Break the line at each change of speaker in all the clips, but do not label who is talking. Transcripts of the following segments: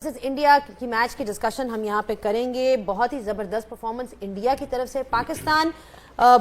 India کی match کی discussion ہم یہاں پہ کریں گے. بہت ہی زبردست پرفارمنس انڈیا کی طرف سے. پاکستان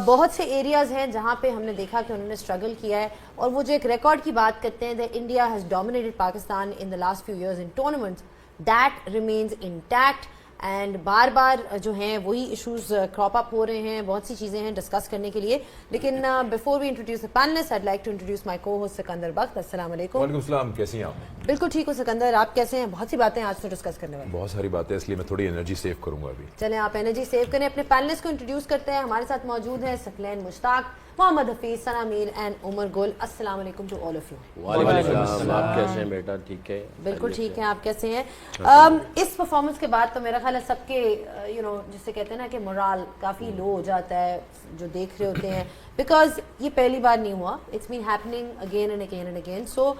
بہت سے ایریاز ہیں جہاں پہ ہم نے دیکھا کہ انہوں نے اسٹرگل کیا ہے, اور وہ جو ایک ریکارڈ کی بات کرتے ہیں that India has dominated Pakistan in the last few years in tournaments, that remains intact. And بار بار جو ہیں وہی ایشوز کراپ اپ ہو رہے ہیں, بہت سی چیزیں ہیں ڈسکس کرنے کے لیے. لیکن before we introduce the panelist I like to introduce my co host Sikandar بخت. السلام علیکم.
وعلیکم السلام, کیسی ہیں آپ؟
بالکل ٹھیک ہو سکندر, آپ کیسے ہیں؟ بہت سی باتیں آج تو ڈسکس کرنے والے,
بہت ساری باتیں, اس لیے میں تھوڑی انرجی سیو کروں گا ابھی.
چلیں آپ انرجی سیو کریں. اپنے پینلسٹ کو انٹروڈیوس کرتے ہیں. ہمارے ساتھ موجود ہیں ثقلین مشتاق, محمد حفیظ, ثنا میر اینڈ عمر گل. السلام علیکم ٹو آل آف یو.
وعلیکم السلام. آپ کیسے ہیں بیٹا؟ ٹھیک ہے,
بالکل ٹھیک ہیں. آپ کیسے ہیں؟ اس پرفارمنس کے بعد تو میرا خیال ہے سب کے جسے کہتے ہیں نا کہ مورال کافی لو ہو جاتا ہے جو دیکھ رہے ہوتے ہیں, بیکاز یہ پہلی بار نہیں ہوا. It's been happening again and again and again. So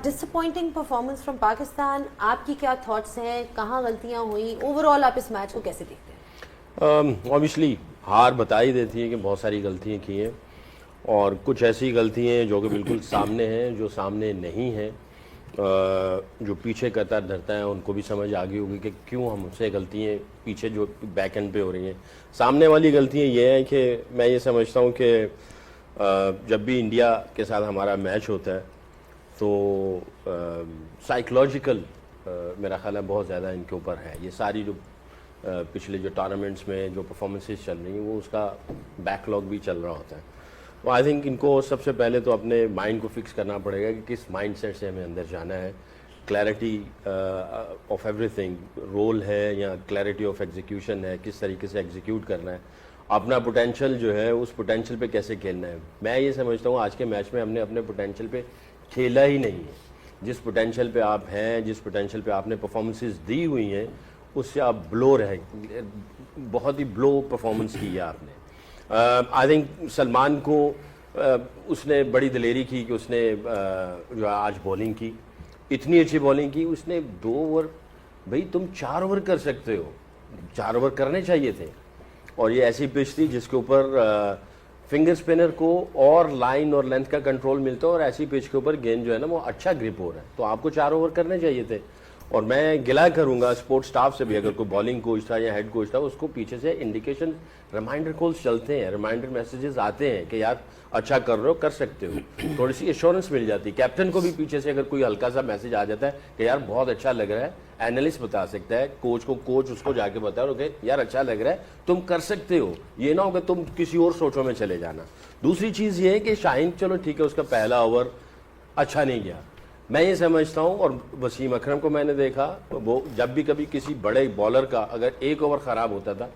disappointing performance from Pakistan. آپ کی کیا تھاٹس ہیں؟ کہاں غلطیاں ہوئیں؟ اوور آل آپ اس میچ کو کیسے دیکھتے ہیں؟
اوبیسلی ہار بتا ہی دیتی ہے کہ بہت ساری غلطیاں کی ہیں, اور کچھ ایسی غلطیاں ہیں جو کہ بالکل سامنے ہیں, جو سامنے نہیں ہیں, جو پیچھے قطر دھرتا ہے ان کو بھی سمجھ آ گئی ہوگی کہ کیوں ہم سے غلطیاں پیچھے جو بیک اینڈ پہ ہو رہی ہیں. سامنے والی غلطیاں یہ ہیں کہ میں یہ سمجھتا ہوں کہ جب بھی انڈیا کے ساتھ ہمارا میچ ہوتا ہے تو سائیکلوجیکل میرا خیال ہے بہت زیادہ ان کے اوپر ہے. یہ ساری جو پچھلے جو ٹورنامنٹس میں جو پرفارمنسز چل رہی ہیں وہ اس کا بیک لاگ بھی چل رہا ہوتا ہے. تو آئی تھنک ان کو سب سے پہلے تو اپنے مائنڈ کو فکس کرنا پڑے گا کہ کس مائنڈ سیٹ سے ہمیں اندر جانا ہے. Clarity of everything role ہے یا کلیئرٹی آف ایگزیکیوشن ہے, کس طریقے سے ایگزیکیوٹ کرنا ہے, اپنا پوٹینشیل جو ہے اس پوٹینشیل پہ کیسے کھیلنا ہے. میں یہ سمجھتا ہوں آج کے میچ میں ہم نے اپنے پوٹینشیل پہ کھیلا ہی نہیں ہے. جس پوٹینشیل پہ آپ ہیں, جس پوٹینشیل پہ آپ نے پرفارمنسز دی ہوئی ہیں, اس سے آپ بلو رہے, بہت ہی بلو پرفارمنس کی ہے آپ نے. آئی تھنک سلمان کو اس نے بڑی دلیری کی کہ اس نے جو آج بولنگ کی, اتنی اچھی بولنگ کی. اس نے 2 اوور, بھئی تم 4 اوور کر سکتے ہو, 4 اوور کرنے چاہیے تھے. اور یہ ایسی پچ تھی جس کے اوپر فنگر سپنر کو اور لائن اور لینتھ کا کنٹرول ملتا ہے, اور ایسی پچ کے اوپر گیند جو ہے نا وہ اچھا گرپ ہو رہا ہے. تو آپ کو 4 اوور کرنے چاہیے تھے. اور میں گلا کروں گا سپورٹ سٹاف سے بھی, اگر کوئی بالنگ کوچ تھا یا ہیڈ کوچ تھا, اس کو پیچھے سے انڈیکیشن ریمائنڈر کالز چلتے ہیں, ریمائنڈر میسیجز آتے ہیں کہ یار اچھا کر رہے ہو, کر سکتے ہو, تھوڑی سی ایشورنس مل جاتی. کیپٹن کو بھی پیچھے سے اگر کوئی ہلکا سا میسج آ جاتا ہے کہ یار بہت اچھا لگ رہا ہے, اینالسٹ بتا سکتا ہے کوچ کو, کوچ اس کو جا کے بتا رہا کہ یار اچھا لگ رہا ہے, تم کر سکتے ہو. یہ نہ ہو کہ تم کسی اور سوچوں میں چلے جانا. دوسری چیز یہ ہے کہ شاہین, چلو ٹھیک ہے, اس کا پہلا اوور اچھا نہیں گیا. میں یہ سمجھتا ہوں, اور وسیم اکرم کو میں نے دیکھا, وہ جب بھی کبھی کسی بڑے بالر کا اگر 1 اوور خراب ہوتا تھا,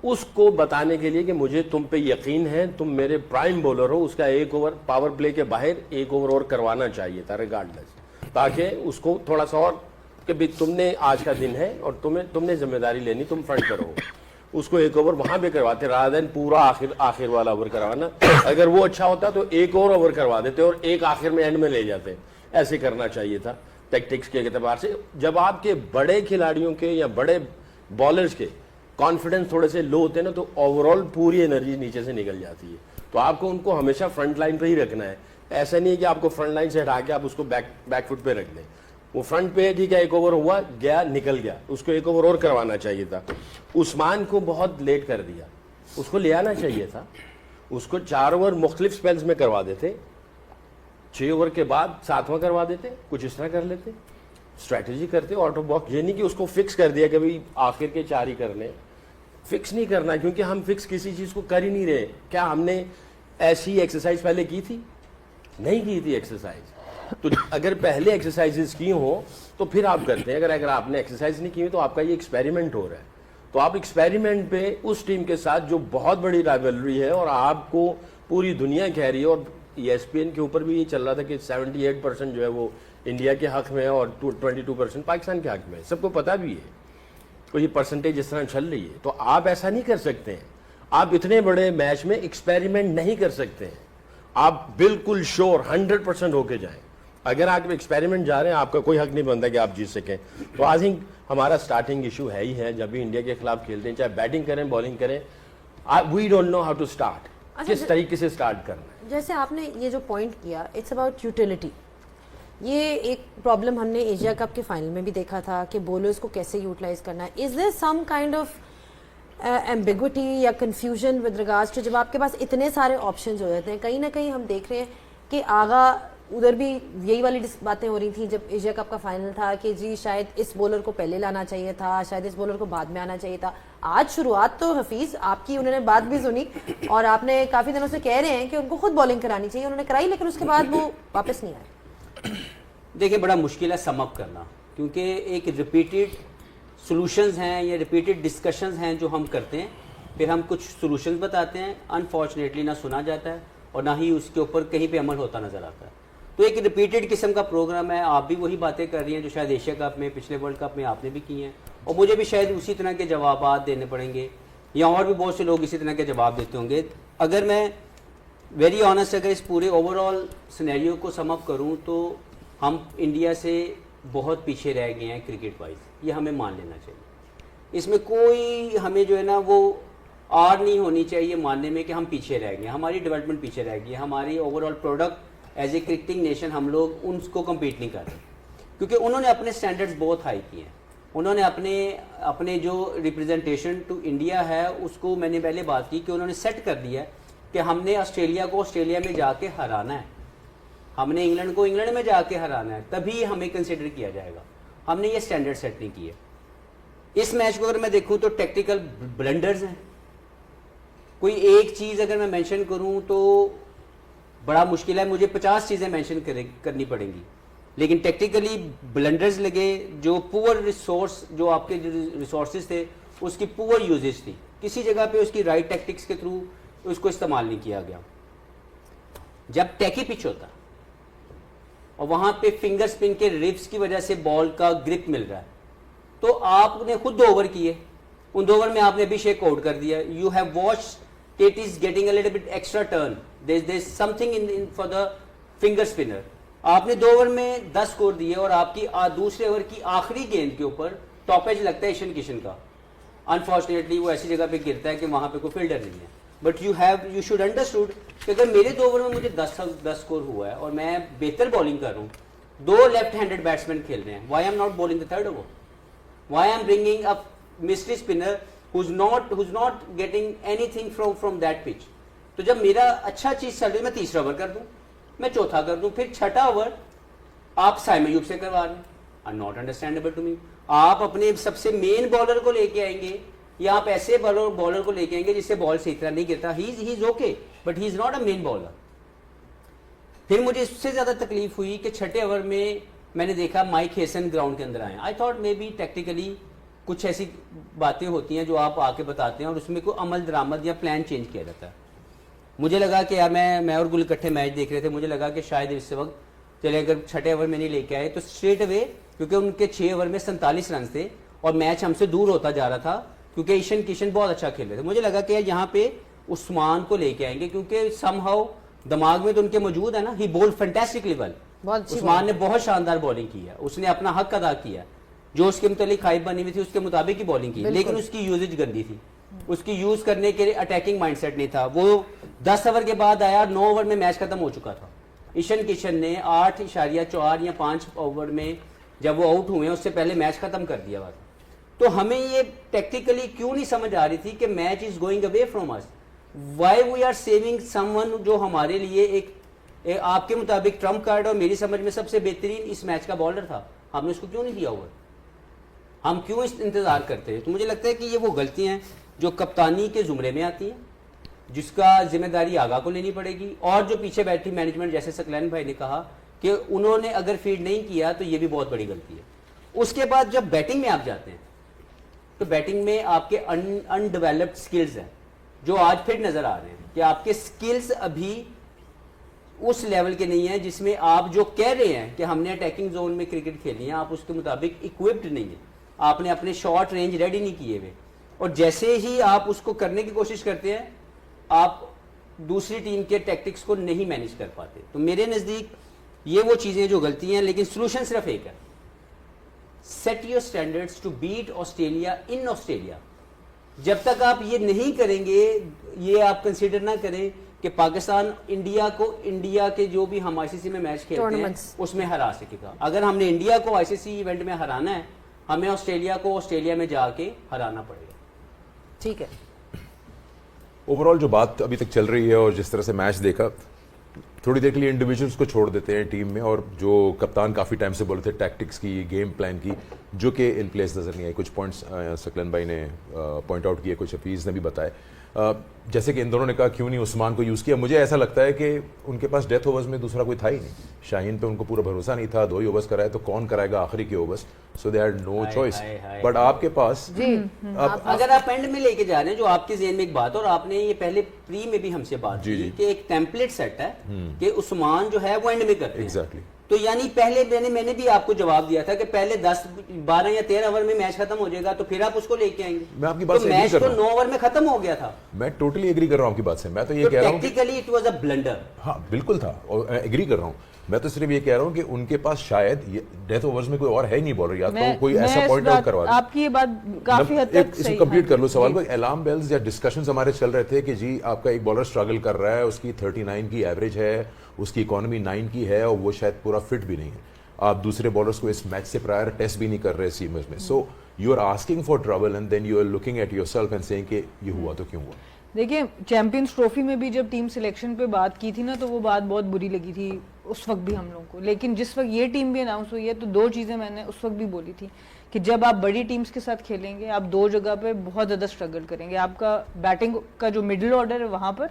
اس کو بتانے کے لیے کہ مجھے تم پہ یقین ہے, تم میرے پرائم بولر ہو, اس کا 1 اوور پاور پلے کے باہر 1 اوور اور کروانا چاہیے تھا ریگارڈلیس, تاکہ اس کو تھوڑا سا اور کہ بھی تم نے آج کا دن ہے اور تم نے ذمہ داری لینی, تم فرنٹ کرو. اس کو 1 اوور وہاں پہ کرواتے رادر دین پورا آخر والا اوور کروانا. اگر وہ اچھا ہوتا تو 1 اور اوور کروا دیتے اور 1 آخر میں اینڈ میں لے جاتے. ایسے کرنا چاہیے تھا ٹیکٹکس کے اعتبار سے. جب آپ کے بڑے کھلاڑیوں کے یا بڑے بالرز کے کانفیڈنس تھوڑے سے لو ہوتے ہیں نا, تو اوور آل پوری انرجی نیچے سے نکل جاتی ہے. تو آپ کو ان کو ہمیشہ فرنٹ لائن پہ ہی رکھنا ہے. ایسا نہیں ہے کہ آپ کو فرنٹ لائن سے ہٹا کے آپ اس کو بیک فٹ پہ رکھ دیں. وہ فرنٹ پہ ٹھیک ہے, 1 اوور ہوا گیا, نکل گیا, اس کو 1 اوور اور کروانا چاہیے تھا. عثمان کو بہت لیٹ کر دیا, اس کو لے آنا چاہیے تھا. اس کو 4 اوور مختلف سپیلز میں کروا دیتے, 6 اوور کے بعد 7واں کروا دیتے, کچھ اس طرح کر لیتے, اسٹریٹجی کرتے آؤٹ آف باکس. یہ نہیں کہ اس کو فکس کر دیا کہ بھئی آخر کے 4 ہی کرنے. فکس نہیں کرنا, کیونکہ ہم فکس کسی چیز کو کر ہی نہیں رہے. کیا ہم نے ایسی ایکسرسائز پہلے کی تھی؟ نہیں کی تھی ایکسرسائز. تو اگر پہلے ایکسرسائزز کی ہوں تو پھر آپ کرتے ہیں. اگر آپ نے ایکسرسائز نہیں کی ہوئی تو آپ کا یہ ایکسپیریمنٹ ہو رہا ہے. تو آپ ایکسپیریمنٹ پہ اس ٹیم کے ساتھ جو بہت بڑی رائیولری ہے اور آپ کو پوری دنیا کہہ رہی ہے, اور ESPN کے اوپر بھی یہ چل رہا تھا کہ 78% جو ہے وہ انڈیا کے حق میں ہے اور 22% پاکستان کے حق میں ہے. سب کو پتا بھی ہے, تو یہ پرسنٹیج اس طرح چل رہی ہے. تو آپ ایسا نہیں کر سکتے ہیں. آپ اتنے بڑے میچ میں ایکسپیریمنٹ نہیں کر سکتے ہیں. آپ بالکل شور 100% ہو کے جائیں. اگر آپ ایکسپیریمنٹ جا رہے ہیں, آپ کا کوئی حق نہیں بنتا کہ آپ جیت سکیں. تو آئی تھنک ہمارا سٹارٹنگ ایشو ہے ہی ہے. جب بھی انڈیا کے خلاف کھیلتے ہیں, چاہے بیٹنگ کریں بالنگ کریں, we don't know how to start, کس طریقے سے اسٹارٹ کرنا ہے.
جیسے آپ نے یہ جو پوائنٹ کیا, اٹس اباؤٹ یوٹیلٹی. یہ ایک پرابلم ہم نے ایشیا کپ کے فائنل میں بھی دیکھا تھا کہ بولرز کو کیسے یوٹیلائز کرنا ہے. از دیر سم کائنڈ آف ایمبیگوٹی یا کنفیوژن ود ریگارڈس ٹو جب آپ کے پاس اتنے سارے آپشنز ہو جاتے ہیں؟ کہیں نہ کہیں ہم دیکھ رہے ہیں کہ آغا ادھر بھی یہی والی باتیں ہو رہی تھیں جب ایشیا کپ کا فائنل تھا کہ جی شاید اس بولر کو پہلے لانا چاہیے تھا, شاید اس بولر کو بعد میں آنا چاہیے تھا. آج شروعات تو حفیظ آپ کی انہوں نے بات بھی سنی اور آپ نے کافی دنوں سے کہہ رہے ہیں کہ ان کو خود بالنگ کرانی چاہیے, انہوں نے کرائی لیکن اس کے بعد وہ واپس نہیں آئے.
دیکھیں بڑا مشکل ہے سم اپ کرنا, کیونکہ ایک ریپیٹڈ سولوشنز ہیں یا ریپیٹڈ ڈسکشنز ہیں جو ہم کرتے ہیں, پھر ہم کچھ سولوشنز بتاتے ہیں, انفارچونیٹلی نہ سنا جاتا ہے اور نہ ہی اس کے اوپر کہیں پہ عمل ہوتا نظر آتا ہے. تو ایک ریپیٹڈ قسم کا پروگرام ہے. آپ بھی وہی باتیں کر رہی ہیں جو شاید ایشیا کپ میں, پچھلے ورلڈ کپ میں آپ نے بھی کی ہیں, اور مجھے بھی شاید اسی طرح کے جوابات دینے پڑیں گے, یا اور بھی بہت سے لوگ اسی طرح کے جواب دیتے ہوں گے. اگر میں ویری آنیسٹ اگر اس پورے اوور آل سینیریو کو سم اپ کروں تو ہم انڈیا سے بہت پیچھے رہ گئے ہیں کرکٹ وائز, یہ ہمیں مان لینا چاہیے. اس میں کوئی ہمیں جو ہے نا وہ آر نہیں ہونی چاہیے ماننے میں کہ ہم پیچھے رہ گئے ہیں. ہماری ڈیولپمنٹ پیچھے رہ گئی ہے, ہماری overall product as a cricketing nation ہم لوگ ان کو کمپیٹ نہیں کر رہے, کیونکہ انہوں نے اپنے اسٹینڈرڈز بہت ہائی کیے ہیں. انہوں نے اپنے جو ریپرزنٹیشن ٹو انڈیا ہے اس کو, میں نے پہلے بات کی کہ انہوں نے سیٹ کر دیا ہے کہ ہم نے آسٹریلیا کو آسٹریلیا میں جا کے ہرانا ہے, ہم نے انگلینڈ کو انگلینڈ میں جا کے ہرانا ہے, تبھی ہمیں کنسیڈر کیا جائے گا. ہم نے یہ اسٹینڈرڈ سیٹ نہیں کیے. اس میچ کو اگر میں دیکھوں تو ٹیکٹیکل بلنڈرز ہیں. کوئی ایک چیز اگر میں مینشن کروں تو بڑا مشکل ہے, مجھے 50 چیزیں مینشن کرنی پڑیں گی, لیکن ٹیکٹیکلی بلنڈرز لگے. جو پور ریسورس, جو آپ کے ریسورسز تھے اس کی پور یوزیج تھی, کسی جگہ پہ اس کی رائٹ ٹیکٹکس کے تھرو اس کو استعمال نہیں کیا گیا. جب ٹیکی پچ ہوتا اور وہاں پہ فنگر سپن کے ریپس کی وجہ سے بال کا گرپ مل رہا ہے, تو آپ نے خود 2 اوور کیے, ان 2 اوور میں آپ نے ابھیشیک آؤٹ کر دیا. You have watch it is getting a little bit extra turn, there's something in for the finger spinner. آپ نے 2 اوور میں 10 سکور دیے اور آپ کی دوسرے اوور کی آخری گیند کے اوپر ٹاپ ایج لگتا ہے ایشن کشن کا. انفارچونیٹلی وہ ایسی جگہ پہ گرتا ہے کہ وہاں پہ کوئی فیلڈر نہیں ہے. بٹ یو شوڈ انڈرسٹوڈ کہ اگر میرے 2 اوور میں مجھے 10 سکور ہوا ہے اور میں بہتر بالنگ کر رہا ہوں, 2 لیفٹ ہینڈڈ بیٹسمین کھیل رہے ہیں, why I'm not bowling the 3rd over, why I'm bringing up mystery spinner who's not getting anything from that pitch. تو جب میرا اچھا چیز چل رہی, میں 3را اوور کر دوں, میں 4تھا کر دوں, پھر 6ٹھا اوور آپ سائم ایوب سے کروا رہے ہیں. not understandable to me. آپ اپنے سب سے مین بالر کو لے کے آئیں گے یا آپ ایسے بالر کو لے کے آئیں گے جس سے بال صحیح طرح نہیں گرتا. he is okay but he is not a main bowler. پھر مجھے اس سے زیادہ تکلیف ہوئی کہ 6ٹھے اوور میں نے دیکھا مائک ہیسن گراؤنڈ کے اندر آئے. I thought maybe technically کچھ ایسی باتیں ہوتی ہیں جو آپ آ کے بتاتے ہیں اور اس میں کوئی عمل درآمد یا پلان چینج کیا جاتا ہے. مجھے لگا کہ یار میں اور گل اکٹھے میچ دیکھ رہے تھے, مجھے لگا کہ شاید اس وقت چلے اگر 6ٹھے اوور میں نہیں لے کے آئے تو اسٹریٹ اوے, کیونکہ ان کے 6 اوور میں 47 رنز تھے اور میچ ہم سے دور ہوتا جا رہا تھا کیونکہ ایشن کشن بہت اچھا کھیل رہے تھے. مجھے لگا کہ یہاں پہ عثمان کو لے کے آئیں گے کیونکہ سم ہاؤ دماغ میں تو ان کے موجود ہے نا, ہی بولڈ فینٹاسٹکلی ویل. عثمان نے بہت شاندار بالنگ کی ہے, اس نے اپنا حق ادا کیا, جو اس کے متعلق خواہش بنی ہوئی تھی اس کے مطابق ہی بالنگ کی, لیکن اس کی یوزیج گندی تھی, اس کی یوز کرنے کے لیے اٹیکنگ مائنڈ سیٹ نہیں تھا. وہ 10 اوور کے بعد آیا, 9 اوور میں میچ ختم ہو چکا تھا. ایشن کشن نے 8.4 یا 5 اوور میں جب وہ آؤٹ ہوئے اس سے پہلے میچ ختم کر دیا ہوا تھا. تو ہمیں یہ ٹیکٹیکلی کیوں نہیں سمجھ آ رہی تھی کہ match is going away from us, why we are saving someone جو ہمارے لیے ایک آپ کے مطابق ٹرمپ کارڈ اور میری سمجھ میں سب سے بہترین اس میچ کا بالر تھا. ہم نے اس کو کیوں نہیں دیا اوور, ہم کیوں انتظار کرتے ہیں؟ تو مجھے لگتا ہے کہ یہ وہ غلطیاں ہیں جو کپتانی کے زمرے میں آتی ہیں, جس کا ذمہ داری آگا کو لینی پڑے گی. اور جو پیچھے بیٹھی مینجمنٹ, جیسے سکلین بھائی نے کہا کہ انہوں نے اگر فیڈ نہیں کیا تو یہ بھی بہت بڑی غلطی ہے. اس کے بعد جب بیٹنگ میں آپ جاتے ہیں تو بیٹنگ میں آپ کے انڈیولپڈ سکلز ہیں جو آج پھر نظر آ رہے ہیں کہ آپ کے سکلز ابھی اس لیول کے نہیں ہیں جس میں آپ جو کہہ رہے ہیں کہ ہم نے اٹیکنگ زون میں کرکٹ کھیلنی ہے, آپ اس کے مطابق اکوپڈ نہیں ہیں, آپ نے اپنے شارٹ رینج ریڈی نہیں کیے ہوئے, اور جیسے ہی آپ اس کو کرنے کی کوشش کرتے ہیں آپ دوسری ٹیم کے ٹیکٹکس کو نہیں مینیج کر پاتے. تو میرے نزدیک یہ وہ چیزیں جو غلطی ہیں, لیکن سولوشن صرف ایک ہے, set your standards to beat Australia in Australia. جب تک آپ یہ نہیں کریں گے, یہ آپ کنسیڈر نہ کریں کہ پاکستان انڈیا کے جو بھی ہم آئی سی سی میں میچ کھیلتے ہیں
Tournaments.
اس میں ہرا سکے گا. اگر ہم نے انڈیا کو آئی سی سی ایونٹ میں ہرانا ہے, ہمیں آسٹریلیا کو آسٹریلیا میں جا کے ہرانا پڑے گا.
ٹھیک ہے.
اوور آل جو بات ابھی تک چل رہی ہے اور جس طرح سے میچ دیکھا, تھوڑی دیر کے لیے انڈیویجولس کو چھوڑ دیتے ہیں ٹیم میں, اور جو کپتان کافی ٹائم سے بولے تھے ٹیکٹکس کی, گیم پلان کی, جو کہ ان پلیس نظر نہیں آئی. کچھ پوائنٹس سکلن بھائی نے پوائنٹ آؤٹ کیے, کچھ حفیظ نے بھی بتائے. جیسے کہ ان دونوں نے کہا کیوں نہیں عثمان کو یوز کیا. مجھے ایسا لگتا ہے کہ ان کے پاس ڈیتھ اوورز میں دوسرا کوئی تھا ہی نہیں. شاہین پہ ان کو پورا بھروسہ نہیں تھا, 2 ہی اوورز کرائے تو کون کرائے گا آخری کے overs, so they had no choice. But آپ کے پاس
اگر آپ اینڈ میں لے کے جا رہے ہیں, جو آپ کے ذہن میں ایک بات, اور آپ نے یہ پہلے پری میں بھی ہم سے بات کی کہ ایک ٹیمپلیٹ سیٹ ہے کہ عثمان جو ہے وہ اینڈ میں کرتے ہیں.
ایگزیکٹلی.
تو یعنی پہلے میں نے بھی آپ کو جواب دیا تھا کہ پہلے 10 12 یا 13 اوور میں میچ ختم ہو جائے گا, تو پھر آپ اس کو لے کے آئیں گے.
میں آپ کی بات سے
میچ تو 9 اوور میں ختم ہو گیا تھا.
میں ٹوٹلی ایگری کر رہا ہوں آپ کی بات سے. میں تو یہ کہہ رہا ہوں
tactically it was a blunder.
ہاں بالکل تھا, اور ایگری کر رہا ہوں. میں تو صرف یہ کہہ رہا ہوں کہ ان کے پاس شاید ڈیتھ اوورز میں کوئی اور ہے ہی نہیں بالر, یا تو کوئی ایسا پوائنٹ آؤٹ کروا دے.
آپ کی یہ بات کافی حد تک
اس کو کمپلیٹ کر لو سوال کو. الارم بیلز یا ڈسکشنز ہمارے چل رہے تھے کہ جی آپ کا ایک بالر اسٹرگل کر رہا ہے, اس کی 39 کی ایوریج ہے, اس کی اکانومی 9 کی ہے, اور وہ شاید پورا فٹ بھی نہیں ہے. آپ دوسرے بالرز کو اس میچ سے پرائر ٹیسٹ بھی نہیں کر رہے سیمرز میں. So you are asking for trouble and then you are looking at yourself and seeing کہ یہ ہوا تو کیوں ہوا.
دیکھیں چیمپئنز ٹرافی میں بھی جب ٹیم سلیکشن پہ بات کی تھی نا, تو وہ بات بہت بری لگی تھی اس وقت بھی ہم لوگوں کو. لیکن جس وقت یہ ٹیم بھی اناؤنس ہوئی ہے تو 2 چیزیں میں نے اس وقت بھی بولی تھی کہ جب آپ بڑی ٹیمز کے ساتھ کھیلیں گے, آپ 2 جگہ پہ بہت زیادہ اسٹرگل کریں گے. آپ کا بیٹنگ کا جو مڈل آرڈر ہے وہاں پر,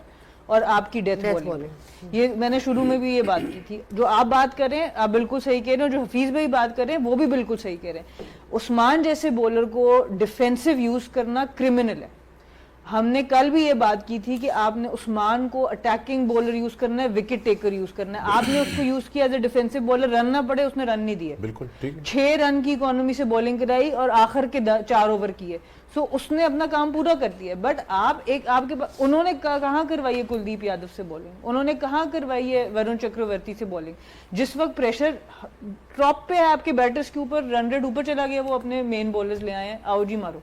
اور آپ کی ڈیتھ بالنگ. یہ میں نے شروع میں بھی یہ بات کی تھی. جو آپ بات کر رہے ہیں آپ بالکل صحیح کہہ رہے ہیں, جو حفیظ بھائی بات کر رہے ہیں وہ بھی بالکل صحیح کہہ رہے ہیں. عثمان جیسے بولر کو ڈیفینسو یوز کرنا کرمنل ہے. ہم نے کل بھی یہ بات کی تھی کہ آپ نے عثمان کو اٹیکنگ بولر یوز کرنا ہے, وکٹ ٹیکر یوز کرنا ہے. آپ نے اس کو یوز کیا ایز اے ڈیفینسو بولر, رن نہ پڑے اس نے رن نہیں دیے.
بالکل ٹھیک.
6 رن کی اکانومی سے بولنگ کرائی اور آخر کے 4 اوور کیے. سو اس نے اپنا کام پورا کر دیا. بٹ آپ کے پاس انہوں نے کہاں کروائی ہے کلدیپ یادو سے بولنگ, انہوں نے کہاں کروائی ہے ورن چکرورتی سے بولنگ. جس وقت پریشر ٹاپ پہ ہے آپ کے بیٹرز کے اوپر, رن ریٹ اوپر چلا گیا, وہ اپنے مین بولرز لے آئے ہیں, آؤ جی مارو.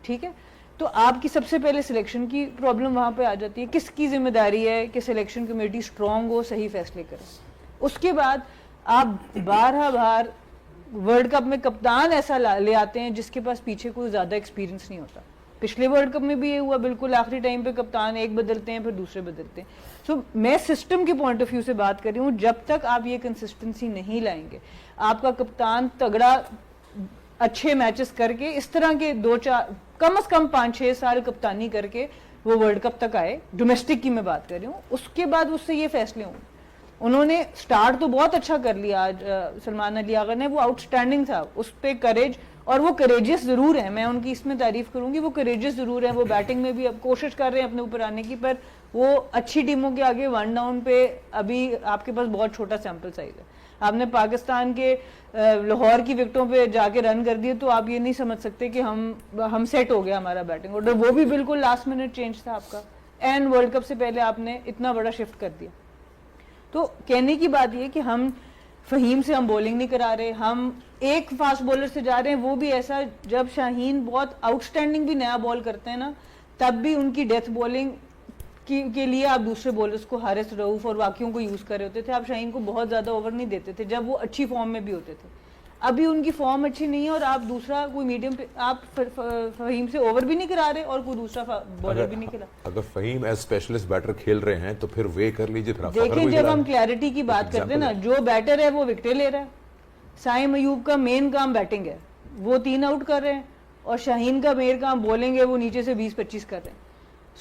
ٹھیک ہے, تو آپ کی سب سے پہلے سلیکشن کی پرابلم وہاں پہ آ جاتی ہے. کس کی ذمہ داری ہے کہ سلیکشن کمیٹی اسٹرانگ ہو, صحیح فیصلے کرے. اس کے بعد آپ بار ورلڈ کپ میں کپتان ایسا لے آتے ہیں جس کے پاس پیچھے کوئی زیادہ ایکسپیرینس نہیں ہوتا. پچھلے ورلڈ کپ میں بھی یہ ہوا, بالکل آخری ٹائم پہ کپتان ایک بدلتے ہیں پھر دوسرے بدلتے ہیں. سو میں سسٹم کے پوائنٹ آف ویو سے بات کر رہی ہوں. جب تک آپ یہ کنسسٹنسی نہیں لائیں گے, آپ کا کپتان تگڑا اچھے میچز کر کے اس طرح کے 2-4 کم از کم 5-6 سال کپتانی کر کے وہ ورلڈ کپ تک آئے, ڈومیسٹک کی میں بات کر رہی ہوں, اس کے بعد اس سے یہ فیصلے ہوں. انہوں نے سٹارٹ تو بہت اچھا کر لیا آج سلمان علی آغا نے, وہ آؤٹ اسٹینڈنگ تھا. اس پہ کریج, اور وہ کریجیس ضرور ہیں, میں ان کی اس میں تعریف کروں گی, وہ کریجیس ضرور ہیں. وہ بیٹنگ میں بھی اب کوشش کر رہے ہیں اپنے اوپر آنے کی, پر وہ اچھی ٹیموں کے آگے 1 ڈاؤن پہ ابھی آپ کے پاس بہت چھوٹا سیمپل سائز ہے. آپ نے پاکستان کے لاہور کی وکٹوں پہ جا کے رن کر دیے, تو آپ یہ نہیں سمجھ سکتے کہ ہم سیٹ ہو گیا ہمارا بیٹنگ آرڈر. وہ بھی بالکل لاسٹ منٹ چینج تھا آپ کا, اینڈ ورلڈ کپ سے پہلے آپ نے اتنا بڑا شفٹ کر دیا. تو کہنے کی بات یہ کہ ہم فہیم سے ہم بولنگ نہیں کرا رہے, ہم ایک فاسٹ بولر سے جا رہے ہیں, وہ بھی ایسا جب شاہین بہت آؤٹ اسٹینڈنگ بھی نیا بال کرتے ہیں نا, تب بھی ان کی ڈیتھ بولنگ کے لیے آپ دوسرے بولرز کو, حارث رؤوف اور باقیوں کو یوز کر رہے ہوتے تھے. آپ شاہین کو بہت زیادہ اوور نہیں دیتے تھے جب وہ اچھی فارم میں بھی ہوتے تھے. ابھی ان کی فارم اچھی نہیں ہے, اور آپ دوسرا کوئی میڈیم پہ آپ فہیم سے اوور بھی نہیں کرا رہے اور کوئی دوسرا بالر بھی نہیں کرا.
اگر فہیم ایز اسپیشلسٹ بیٹر کھیل رہے ہیں تو پھر وے کر لیجیے.
دیکھیں جب ہم کلیئرٹی کی بات کرتے ہیں نا, جو بیٹر ہے وہ وکٹیں لے رہا ہے. سائم ایوب کا مین کام بیٹنگ ہے, وہ 3 آؤٹ کر رہے ہیں, اور شاہین کا مین کام بولنگ ہے, وہ نیچے سے 20-25 کر رہے ہیں.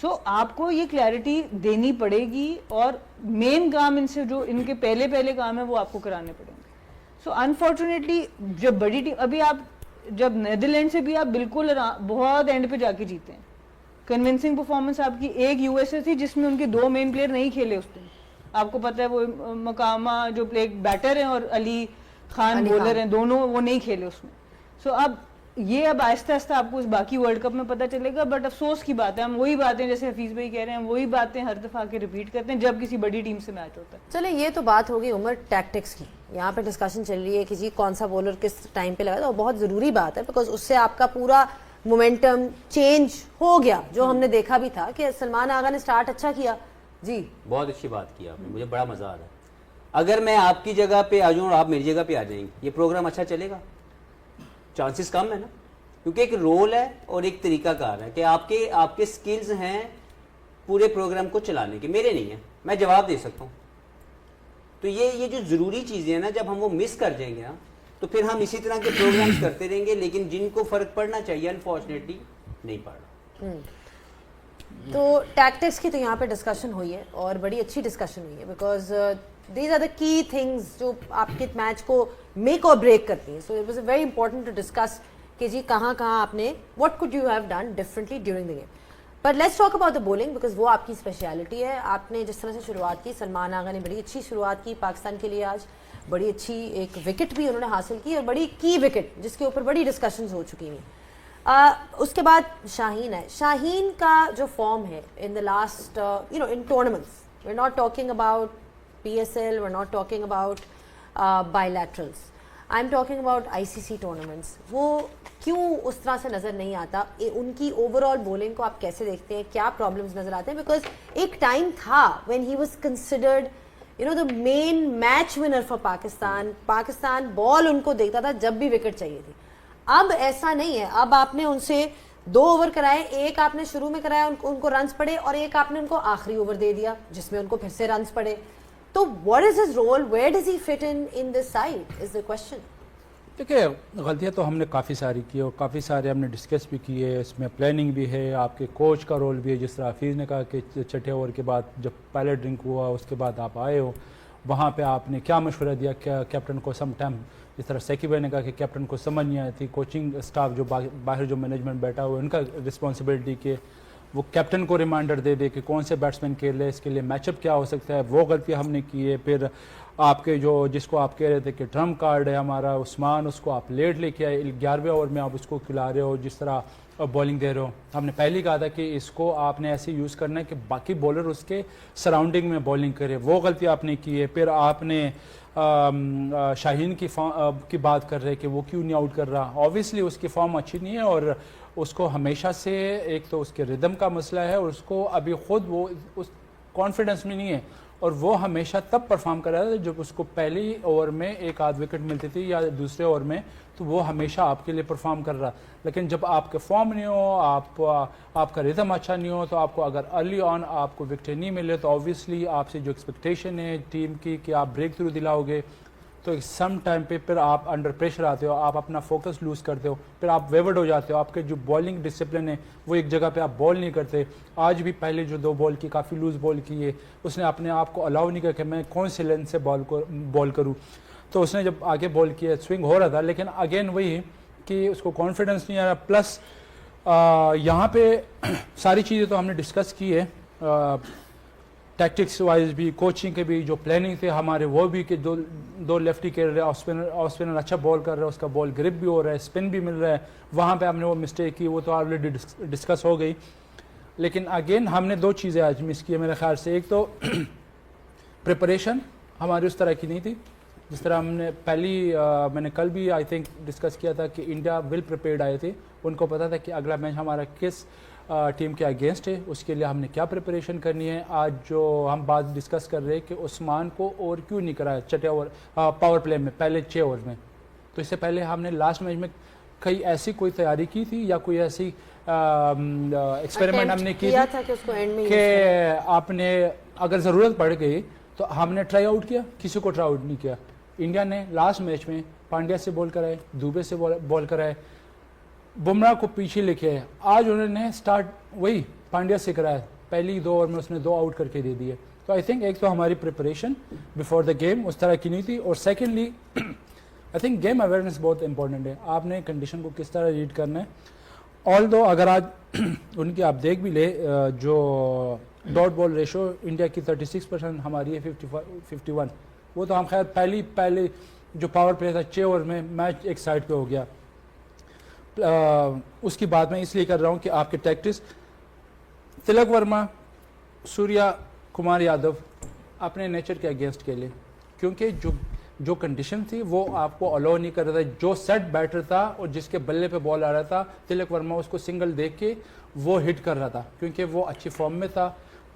سو آپ کو یہ کلیئرٹی دینی پڑے گی, اور مین کام ان سے جو ان کے پہلے کام ہے وہ آپ کو کرانے پڑیں گے. سو انفارچونیٹلی جب بڑی ٹیم, ابھی آپ جب نیدرلینڈ سے بھی آپ بالکل بہت اینڈ پہ جا کے جیتے ہیں, کنونسنگ پرفارمنس آپ کی. ایک یو ایس اے تھی جس میں ان کے 2 مین پلیئر نہیں کھیلے اس دن, آپ کو پتہ ہے, وہ مقامہ جو بیٹر ہیں اور علی خان بولر ہیں, دونوں وہ نہیں کھیلے اس میں. سو اب یہ اب آہستہ آہستہ آپ کو اس باقی ورلڈ کپ میں پتہ چلے گا. بٹ افسوس کی بات ہے, ہم وہی باتیں جیسے حفیظ بھائی کہہ رہے ہیں, وہی باتیں ہر دفعہ کے ریپیٹ کرتے ہیں جب کسی بڑی ٹیم سے میچ ہوتا ہے.
چلیں یہ تو بات ہوگی عمر ٹیکٹکس کی. یہاں پہ ڈسکشن چل رہی ہے کہ جی کون سا بولر کس ٹائم پہ لگا تھا, اور بہت ضروری بات ہے بیکاز اس سے آپ کا پورا مومنٹم چینج ہو گیا. جو ہم نے دیکھا بھی تھا کہ سلمان آغا نے سٹارٹ اچھا کیا, جی
بہت اچھی بات کی آپ نے, مجھے بڑا مزہ آ رہا ہے. اگر میں آپ کی جگہ پہ آ جاؤں اور آپ میری جگہ پہ آ جائیں گے, یہ پروگرام اچھا چلے گا؟ چانسز کم ہے نا, کیونکہ ایک رول ہے اور ایک طریقہ کار ہے کہ آپ کے سکلز ہیں پورے پروگرام کو چلانے کے, میرے نہیں ہیں, میں جواب دے سکتا ہوں. تو یہ جو ضروری چیزیں ہیں نا, جب ہم وہ مس کر جائیں گے نا, تو پھر ہم اسی طرح کے پروگرامز کرتے رہیں گے, لیکن جن کو فرق پڑنا چاہیے انفارچونیٹلی نہیں پڑ رہا.
تو ٹیکٹکس کی تو یہاں پہ ڈسکشن ہوئی ہے اور بڑی اچھی ڈسکشن ہوئی ہے, بیکاز دیز آر دا کی تھنگز جو آپ کے میچ کو میک اور بریک کرتی ہیں. So it was very important to discuss کہ جی کہاں آپ نے what could you have done differently during the game. But let's talk about the bowling, because وہ آپ کی اسپیشلٹی ہے. آپ نے جس طرح سے شروعات کی, سلمان آغا نے بڑی اچھی شروعات کی پاکستان کے لیے, آج بڑی اچھی ایک وکٹ بھی انہوں نے حاصل کی اور بڑی کی وکٹ جس کے اوپر بڑی ڈسکشنز ہو چکی ہیں. اس کے بعد شاہین ہے. شاہین کا جو فارم ہے in the last in tournaments, we are not talking about PSL, we are not talking about bilaterals, I am talking about ICC tournaments, وہ کیوں اس طرح سے نظر نہیں آتا؟ ان کی اوور آل بولنگ کو آپ کیسے دیکھتے ہیں, کیا پرابلمس نظر آتے ہیں؟ بیکاز ایک ٹائم تھا when he was considered the man match winner for Pakistan. Pakistan بال ان کو دیکھتا تھا جب بھی وکٹ چاہیے تھی. اب ایسا نہیں ہے. اب آپ نے ان سے 2 اوور کرائے, ایک آپ نے شروع میں کرایا ان کو رنز پڑے, اور ایک آپ نے ان کو آخری اوور دے دیا جس میں ان کو پھر سے رنز پڑے. تو what is his role, where does he fit in this side is the question.
دیکھیے غلطیاں تو ہم نے کافی ساری کی اور کافی سارے ہم نے ڈسکس بھی کیے, اس میں پلاننگ بھی ہے, آپ کے کوچ کا رول بھی ہے. جس طرح حفیظ نے کہا کہ 6 اوور کے بعد جب پہلے ڈرنک ہوا اس کے بعد آپ آئے ہو, وہاں پہ آپ نے کیا مشورہ دیا کیا کیپٹن کو سم ٹائم, جس طرح سیکی بھائی نے کہا کہ کیپٹن کو سمجھ نہیں آئی تھی, کوچنگ اسٹاف جو باہر جو مینجمنٹ بیٹھا ہوا ہے ان کا رسپانسبلٹی کہ وہ کیپٹن کو ریمائنڈر دے دے کہ کون سے بیٹسمین کھیل رہے, اس کے لیے میچ اپ کیا ہو سکتا ہے, وہ غلطی ہم نے کی ہے. پھر آپ کے جو جس کو آپ کہہ رہے تھے کہ ٹرمپ کارڈ ہے ہمارا عثمان, اس کو آپ لیٹ لے کے آئے, 11ویں اوور میں آپ اس کو کھلا رہے ہو, جس طرح بولنگ دے رہے ہو. ہم نے پہلے کہا تھا کہ اس کو آپ نے ایسے یوز کرنا ہے کہ باقی بولر اس کے سراؤنڈنگ میں بولنگ کرے, وہ غلطی آپ نے کی ہے. پھر آپ نے شاہین کی بات کر رہے کہ وہ کیوں نہیں آؤٹ کر رہا. آبویسلی اس کی فارم اچھی نہیں ہے اور اس کو ہمیشہ سے ایک تو اس کے ردم کا مسئلہ ہے, اور اس کو ابھی خود وہ اس کانفیڈنس میں نہیں ہے, اور وہ ہمیشہ تب پرفارم کر رہا تھا جب اس کو پہلی اوور میں 1 وکٹ ملتی تھی یا دوسرے اوور میں, تو وہ ہمیشہ آپ کے لیے پرفارم کر رہا. لیکن جب آپ کے فارم نہیں ہو, آپ کا ردم اچھا نہیں ہو, تو آپ کو اگر ارلی آن آپ کو وکٹیں نہیں ملے تو آبویسلی آپ سے جو ایکسپیکٹیشن ہے ٹیم کی کہ آپ بریک تھرو دلاؤ گے, تو سم ٹائم پھر آپ انڈر پریشر آتے ہو, آپ اپنا فوکس لوز کرتے ہو, پھر آپ ویورڈ ہو جاتے ہو. آپ کے جو بالنگ ڈسپلن ہے وہ ایک جگہ پہ آپ بال نہیں کرتے. آج بھی پہلے جو 2 بال کی کافی لوز بال کی ہے, اس نے اپنے آپ کو الاؤ نہیں کیا کہ میں کون سی لینتھ سے بال کروں. تو اس نے جب آگے بال کیا سوئنگ ہو رہا تھا, لیکن اگین وہی کہ اس کو کانفیڈنس نہیں آ رہا. پلس یہاں پہ ساری چیزیں تو ہم نے ڈسکس کی ہے, ٹیکٹکس وائز بھی, کوچنگ کے بھی, جو پلاننگ تھے ہمارے وہ بھی, کہ 2 لیفٹی کھیل رہے, آف اسپنر اچھا بال کر رہا ہے, اس کا بال گرپ بھی ہو رہا ہے, اسپن بھی مل رہا ہے. وہاں پہ ہم نے وہ مسٹیک کی, وہ تو آلریڈی ڈسکس ہو گئی. لیکن اگین ہم نے 2 چیزیں آج مس کی ہے میرے خیال سے. ایک تو پریپریشن ہماری اس طرح کی نہیں تھی جس طرح ہم نے میں نے کل بھی آئی تھنک ڈسکس کیا تھا کہ انڈیا ویل پریپیئرڈ آئے تھے, ان کو پتا تھا کہ اگلا میچ ہمارا کس ٹیم کے اگینسٹ ہے, اس کے لیے ہم نے کیا پریپریشن کرنی ہے. آج جو ہم بات ڈسکس کر رہے ہیں کہ عثمان کو اور کیوں نہیں کرایا 6 اوور پاور پلے میں, پہلے 6 اوور میں, تو اس سے پہلے ہم نے لاسٹ میچ میں کئی ایسی کوئی تیاری کی تھی یا کوئی ایسی ایکسپیریمنٹ ہم نے کی تھی کہ آپ نے اگر ضرورت پڑ گئی تو ہم نے ٹرائی آؤٹ کیا, کسی کو ٹرائی آؤٹ نہیں کیا. انڈیا نے لاسٹ میچ میں پانڈیا سے بال کرائے, دوبے سے بال کرائے, بمراہ کو پیچھے لے کے آئے. آج انہوں نے سٹارٹ وہی پانڈیا سے کرایا, پہلی 2 اوور میں اس نے 2 آؤٹ کر کے دے دیے. تو آئی تھنک ایک تو ہماری پریپریشن بیفور دا گیم اس طرح کی نہیں تھی, اور secondly I think game awareness بہت امپورٹنٹ ہے. آپ نے کنڈیشن کو کس طرح ریڈ کرنا ہے. آل دو اگر آج ان کی آپ دیکھ بھی لے, جو ڈاٹ بال ریشو انڈیا کی 36%, ہماری ہے 51. وہ تو ہم خیر پہلے جو پاور پلے تھا 6 اوور میں میچ ایک سائڈ پہ ہو گیا. اس کی بات میں اس لیے کر رہا ہوں کہ آپ کے ٹیکٹس تلک ورما, سوریا کمار یادو اپنے نیچر کے اگینسٹ کھیلے, کیونکہ جو کنڈیشن تھی وہ آپ کو الاؤ نہیں کر رہا تھا. جو سیٹ بیٹر تھا اور جس کے بلے پہ بال آ رہا تھا, تلک ورما اس کو سنگل دیکھ کے وہ ہٹ کر رہا تھا, کیونکہ وہ اچھی فارم میں تھا.